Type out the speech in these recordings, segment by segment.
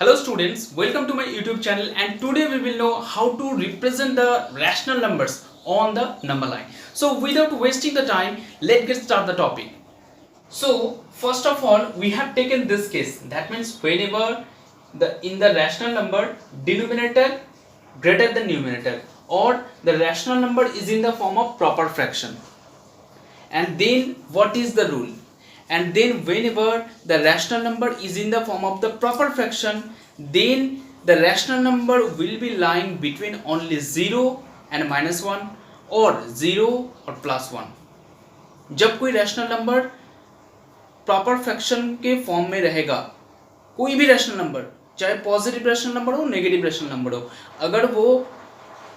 Hello students, welcome to my YouTube channel, and today we will know how to represent the rational numbers on the number line. So without wasting the time, let's get start the topic. So first of all, we have taken this case. That means whenever in the rational number denominator greater than numerator, or the rational number is in the form of proper fraction. And then what is the rule? And then whenever the rational number is in the form of the proper fraction, then the rational number will be lying between only 0 and -1 or 0 or +1. जब कोई rational number proper fraction के form में रहेगा, कोई भी rational number, चाहे positive rational number हो negative rational number हो, अगर वो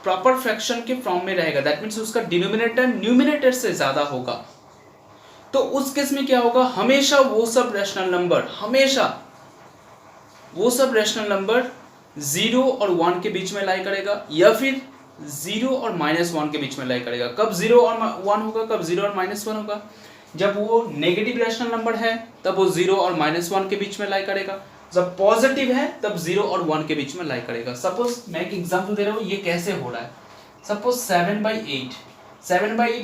प्रॉपर फ्रैक्शन के फॉर्म में रहेगा, दैट मीन्स उसका डिनोमिनेटर न्यूमिनेटर से ज़्यादा होगा, तो उस केस में क्या होगा, हमेशा वो सब रैशनल नंबर 0 और 1 के बीच में लाई करेगा, या फिर 0 और -1 के बीच में लाई करेगा. कब 0 और 1 होगा, कब 0 और -1 होगा? जब वो नेगेटिव रैशनल नंबर है तब वो 0 और -1 के बीच में लाई करेगा, जब पॉजिटिव है तब 0 और 1 के बीच में लाई करेगा. सपोज मैं एक एग्जांपल दे रहा हूँ, ये कैसे हो रहा है. सपोज 7/8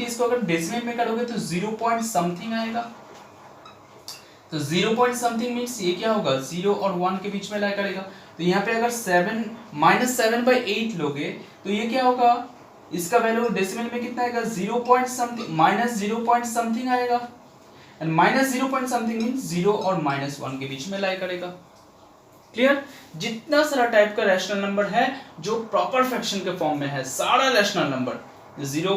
इसको अगर डेसिमल में करोगे तो 0 पॉइंट समथिंग आएगा. तो 0 पॉइंट समथिंग मीन्स ये क्या होगा, 0 और 1 के बीच में लाई करेगा. तो यहाँ पे अगर 7/8 लोगे तो ये क्या होगा, इसका वैल्यू डेसिमल में कितना आएगा, 0 पॉइंट समथिंग, -0 पॉइंट समथिंग आएगा. एंड -0 पॉइंट समथिंग मीन्स 0 और -1 के बीच में लाई करेगा. क्लियर? जितना सारा टाइप का रैशनल नंबर है जो प्रॉपर फ्रैक्शन के फॉर्म में है, सारा रैशनल नंबर 0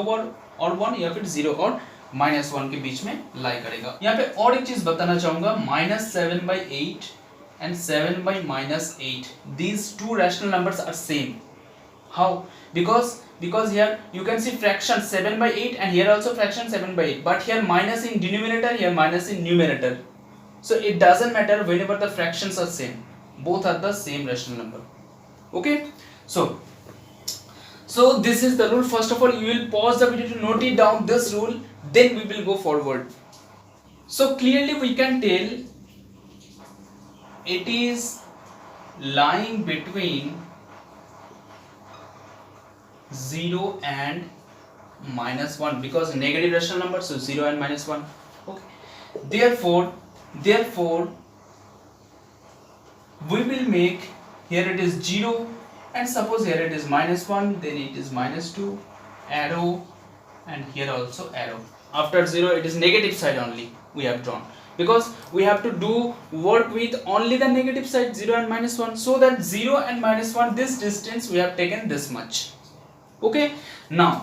और 1 या फिर 0 और -1 के बीच में लाई करेगा. यहाँ पे और एक चीज बताना चाहूंगा, -7/8 and 7/-8, these two rational numbers are same. How? Because here you can see fraction 7/8 and here also fraction 7/8, but here minus in denominator, here minus in numerator. So it doesn't matter whenever the fractions are same. Both are the same rational number. Okay? So this is the rule. First of all, you will pause the video to note it down, this rule, then we will go forward. So clearly we can tell it is lying between 0 and -1, because negative rational number, so 0 and -1. Okay. Therefore we will make, here it is 0, and suppose here it is -1, then it is -2, arrow, and here also arrow. After 0 it is negative side only we have drawn, because we have to do work with only the negative side, 0 and -1, so that 0 and -1, this distance we have taken this much. Okay, now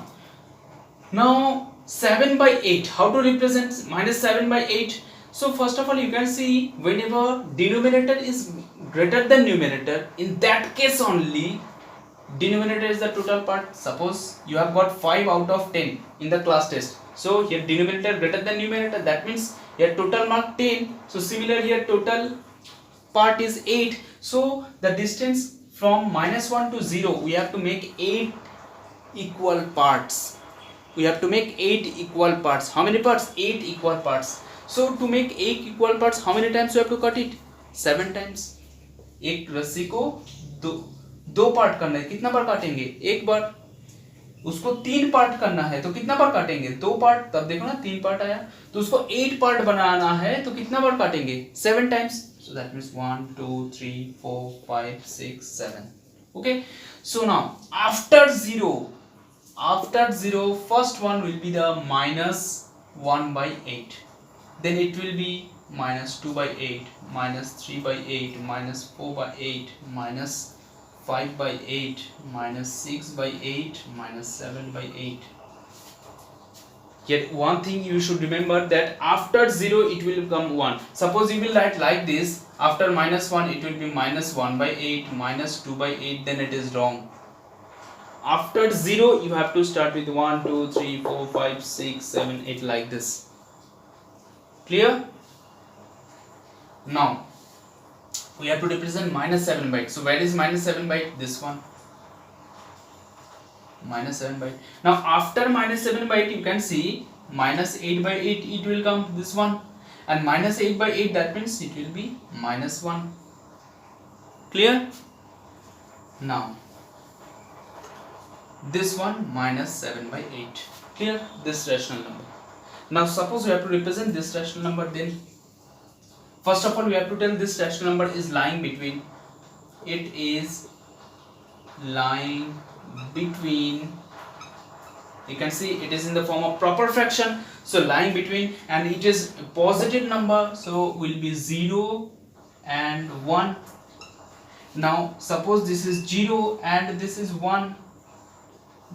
7/8, how to represent -7/8? So first of all, you can see whenever denominator is greater than numerator, in that case only denominator is the total part. Suppose you have got 5 out of 10 in the class test, so here denominator greater than numerator, that means here total mark 10. So similar here total part is 8, so the distance from -1 to 0 we have to make 8 equal parts. We have to make 8 equal parts. How many parts? 8 equal parts. So to make 8 equal parts, how many times you have to cut it? 7 times. एक रस्सी को दो part करना है, कितना बार काटेंगे? एक बार. उसको 3 पार्ट करना है तो कितना बार काटेंगे? 2 पार्ट. तब देखो ना 3 पार्ट आया. तो उसको 8 पार्ट बनाना है तो कितना बार काटेंगे? 7 times. So that means 1 2 3 4 5 6 7. Okay, so now after 0, first one will be the -1/8, then it will be -2/8, -3/8, -4/8, -5/8, -6/8, -7/8. Yet one thing you should remember, that after 0 it will become 1. Suppose you will write like this, after -1 it will be -1/8, -2/8, then it is wrong. After 0 you have to start with 1 2 3 4 5 6 7 8 like this. Clear? Now we have to represent -7/8. So where is -7/8? This one, -7/8. Now after -7/8 you can see -8/8, it will come this one, and -8/8, that means it will be -1. Clear? Now this one minus 7 by 8. Clear? This rational number. Now suppose we have to represent this rational number, then first of all we have to tell this rational number is lying between, it is lying between, you can see it is in the form of proper fraction, so lying between, and it is a positive number, so will be 0 and 1. Now suppose this is 0 and this is 1,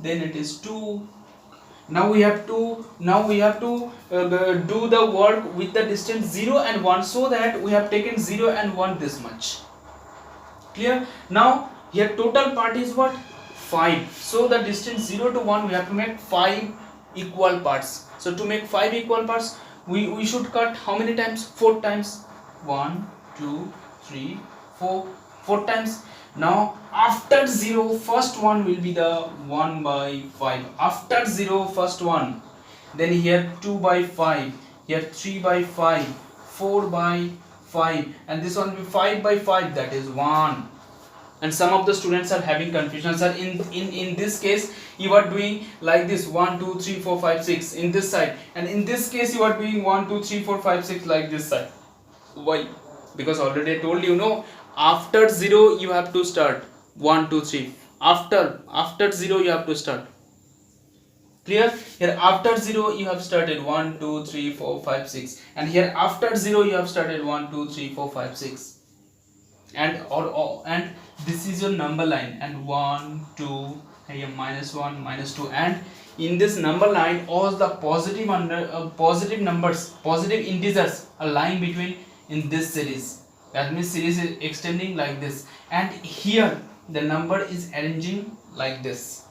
then it is 2. Now we have to do the work with the distance 0 and 1, so that we have taken 0 and 1 this much. Clear? Now here total part is what? 5. So the distance 0 to 1 we have to make 5 equal parts. So to make 5 equal parts, we should cut how many times? 4 times. 1, 2, 3, 4. 4 times. Now after 0, first one will be the 1 by 5. After 0, first one. Then here 2 by 5. Here 3 by 5. 4 by 5. And this one will be 5 by 5. That is 1. And some of the students are having confusion. Sir, in this case you are doing like this: 1, 2, 3, 4, 5, 6 in this side, and in this case you are doing 1, 2, 3, 4, 5, 6 like this side. Why? Because already I told you, no, after 0 you have to start 1, 2, 3. After 0 you have to start. Clear? Here after 0 you have started 1, 2, 3, 4, 5, 6, and here after 0 you have started 1, 2, 3, 4, 5, 6. And this is your number line, and 1, 2, here -1, -2, and in this number line all the positive numbers, positive integers are lying between in this series. That means series is extending like this, and here the number is arranging like this.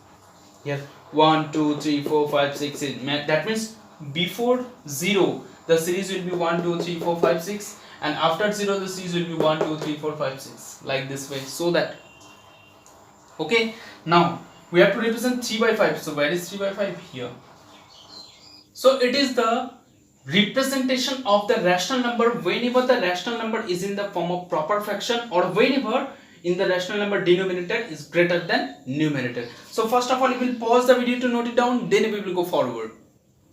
Here 1, 2, 3, 4, 5, 6. That means before 0 the series will be 1, 2, 3, 4, 5, 6, and after 0 the series will be 1, 2, 3, 4, 5, 6, like this way. So that, okay, now we have to represent 3 by 5. So where is 3 by 5? Here. So it is the representation of the rational number whenever the rational number is in the form of proper fraction, or whenever in the rational number denominator is greater than numerator. So first of all we will pause the video to note it down, then we will go forward.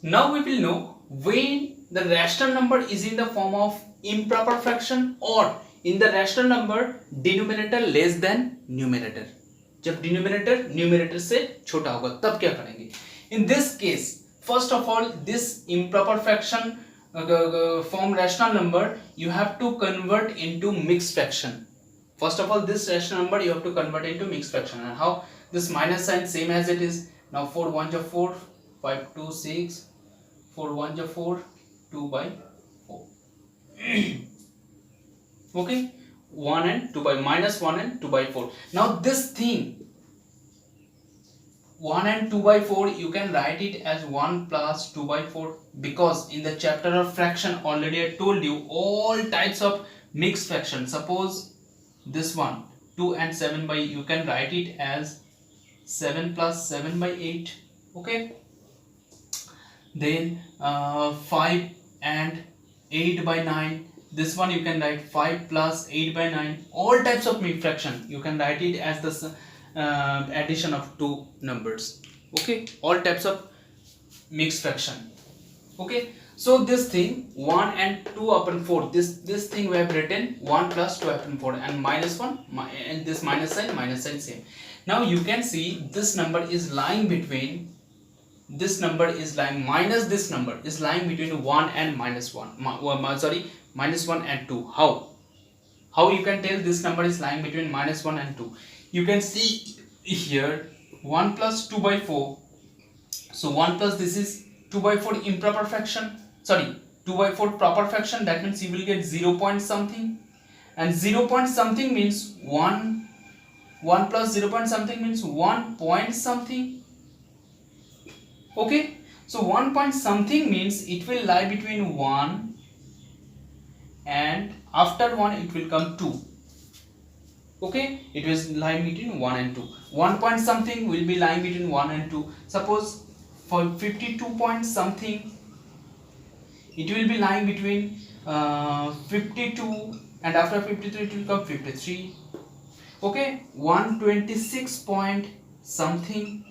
Now we will know when the rational number is in the form of improper fraction or in the rational number denominator less than numerator. जब denominator numerator से छोटा होगा तब क्या करेंगे? In this case, first of all, this improper fraction form rational number you have to convert into mixed fraction. First of all, this rational number you have to convert into mixed fraction. And how? This minus sign same as it is. Now 4 1 is 4, 5 2 6, 4 1 is 4, 2 by 4. Okay, 1 and 2 by minus 1 and 2 by 4. Now this thing 1 and 2 by 4 you can write it as 1 plus 2 by 4, because in the chapter of fraction already I told you all types of mixed fraction. Suppose this one 2 and 7 by, you can write it as 7 plus 7 by 8. Okay, then 5 and 8 by 9, this one you can write 5 plus 8 by 9. All types of mixed fraction you can write it as the addition of two numbers. Okay, all types of mixed fraction. Okay, so this thing 1 and 2 upon 4, this thing we have written 1 plus 2 upon 4, and minus 1 and this minus sign same. Now you can see this number is lying between, this number is lying minus this number is lying between 1 and minus 1, minus 1 and 2. How you can tell this number is lying between minus 1 and 2? You can see here 1 plus 2 by 4. So 1 plus this is 2 by 4 improper fraction, 2 by 4 proper fraction. That means you will get 0 point something, and 0 point something means 1 plus 0 point something means 1 point something. Okay, so 1 point something means it will lie between 1 and after 1 it will come 2. Okay, it was lying between 1 and 2. 1 point something will be lying between 1 and 2. Suppose for 52 point something, it will be lying between 52, and after 53 it will come 53. Okay, 126 point something.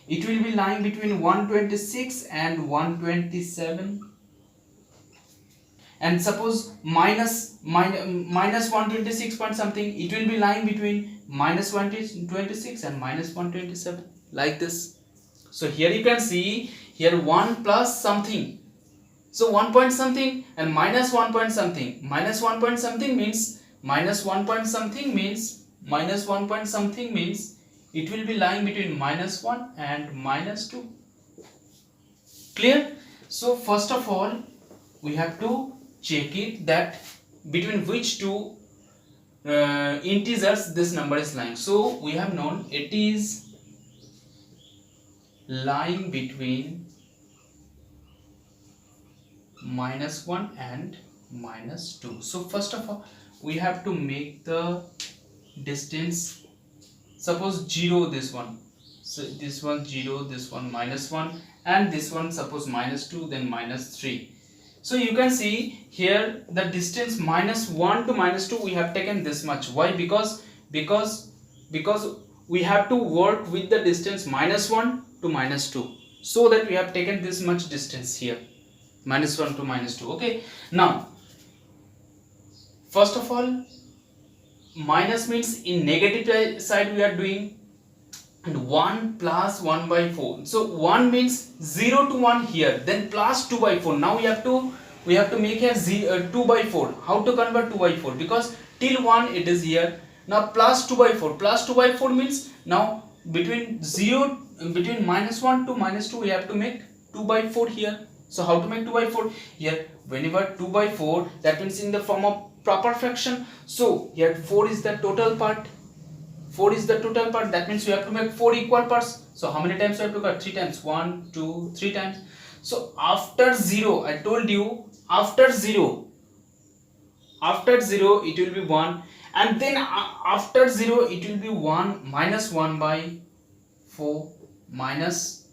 It will be lying between 126 and 127. And suppose minus 126 point something, it will be lying between minus 126 and minus 127, like this. So here you can see here 1 plus something, so 1 point something and minus 1 point something. Minus 1 point something means minus 1 point something means minus 1 point something means it will be lying between minus 1 and minus 2. Clear? So first of all we have to check it that between which two integers this number is lying. So we have known it is lying between minus 1 and minus 2. So first of all we have to make the distance, suppose 0 this one, so this one 0, this one minus 1, and this one suppose minus 2, then minus 3. So you can see here the distance minus 1 to minus 2 we have taken this much. Why? Because we have to work with the distance minus 1 to minus 2, so that we have taken this much distance here, minus 1 to minus 2. Okay, now first of all minus means in negative side we are doing, and 1 plus 1 by 4. So 1 means 0 to 1 here, then plus 2 by 4. Now we have to make here 2 by 4. How to convert 2 by 4? Because till 1 it is here. Now plus 2 by 4. Plus 2 by 4 means now between minus 1 to minus 2 we have to make 2 by 4 here. So how to make 2 by 4? Here whenever 2 by 4, that means in the form of proper fraction. So here 4 is the total part. 4 is the total part, that means we have to make 4 equal parts. So how many times we have to cut? 3 times. 1, 2, 3 times. So after 0, I told you after 0 it will be 1, and then after 0 it will be 1 minus 1 by 4 minus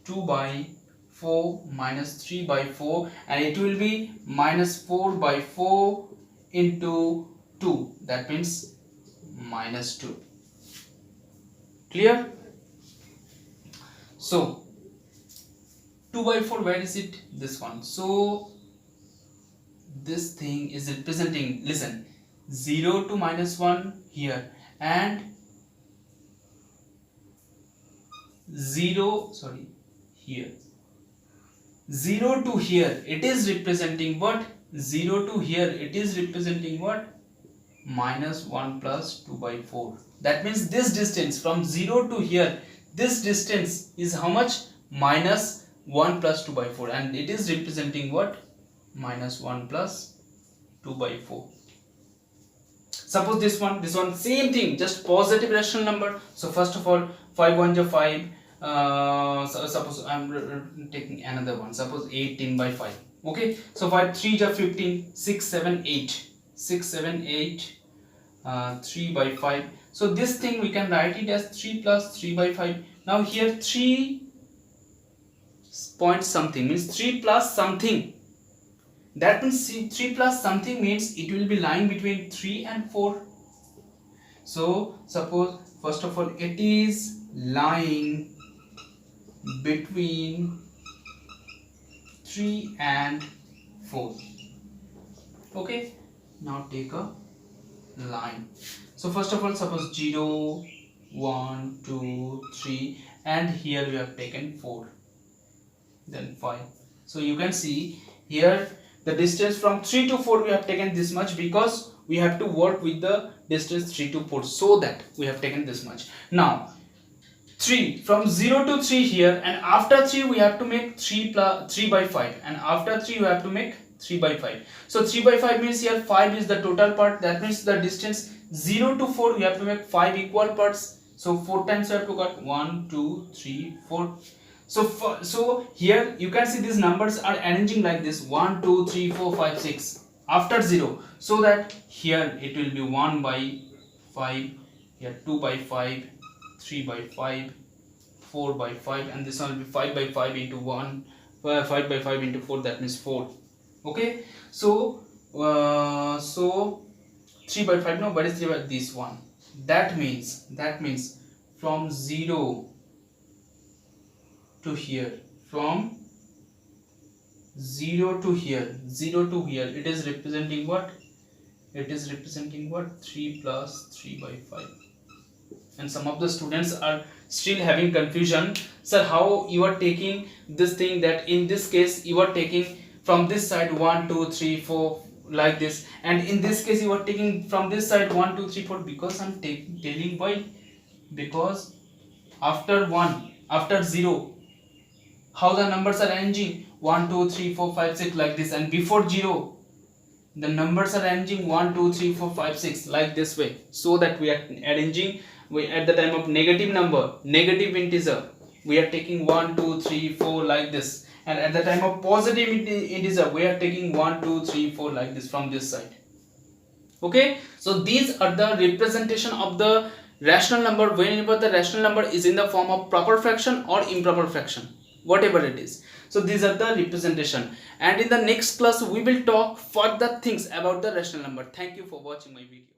2 by 4 minus 3 by 4, and it will be minus 4 by 4 into 2, that means minus 2. Clear? So 2 by 4, where is it? This one. So this thing is representing, listen, 0 to minus 1 here, and 0 here, 0 to here it is representing what? 0 to here it is representing what? Minus 1 plus 2 by 4. That means this distance from 0 to here, this distance is how much? Minus 1 plus 2 by 4, and it is representing what? Minus 1 plus 2 by 4. Suppose this one same thing, just positive rational number. So first of all 5 1 is 5. So suppose I am taking another one, suppose 18 by 5. Okay, so 5 3 is 15, 6 7 8, 6 7 8, 3 by 5. So this thing we can write it as 3 plus 3 by 5. Now here 3 point something means 3 plus something. That means 3 plus something means it will be lying between 3 and 4. So suppose first of all it is lying between 3 and 4. Okay, now take a line. So first of all suppose 0 1 2 3, and here we have taken 4, then 5. So you can see here the distance from 3 to 4 we have taken this much, because we have to work with the distance 3 to 4, so that we have taken this much. Now 3 from 0 to 3 here, and after 3 we have to make 3 by 5, and after 3 we have to make 3 by 5. So 3 by 5 means here 5 is the total part, that means the distance 0 to 4 we have to make 5 equal parts. So 4 times we have to cut 1 2 3 4. So here you can see these numbers are arranging like this, 1 2 3 4 5 6 after 0, so that here it will be 1 by 5, here 2 by 5, 3 by 5, 4 by 5, and this one will be 5 by 5 into 1, 5 by 5 into 4, that means 4. Okay, so 3 by 5, no, what is 3 by this one? that means from 0 to here, from 0 to here, it is representing what? It is representing what? 3 plus 3 by 5. And some of the students are still having confusion, sir, how you are taking this thing, that in this case you are taking from this side 1 2 3 4 like this, and in this case you are taking from this side 1 2 3 4, because I'm telling why, because after 1, after 0, how the numbers are arranging 1 2 3 4 5 6 like this, and before 0 the numbers are arranging 1 2 3 4 5 6 like this way, so that we are arranging, we at the time of negative number, negative integer, we are taking 1 2 3 4 like this, and at the time of positive integer we are taking 1 2 3 4 like this from this side. Okay, so these are the representation of the rational number whenever the rational number is in the form of proper fraction or improper fraction, whatever it is. So these are the representation, and in the next class we will talk further things about the rational number. Thank you for watching my video.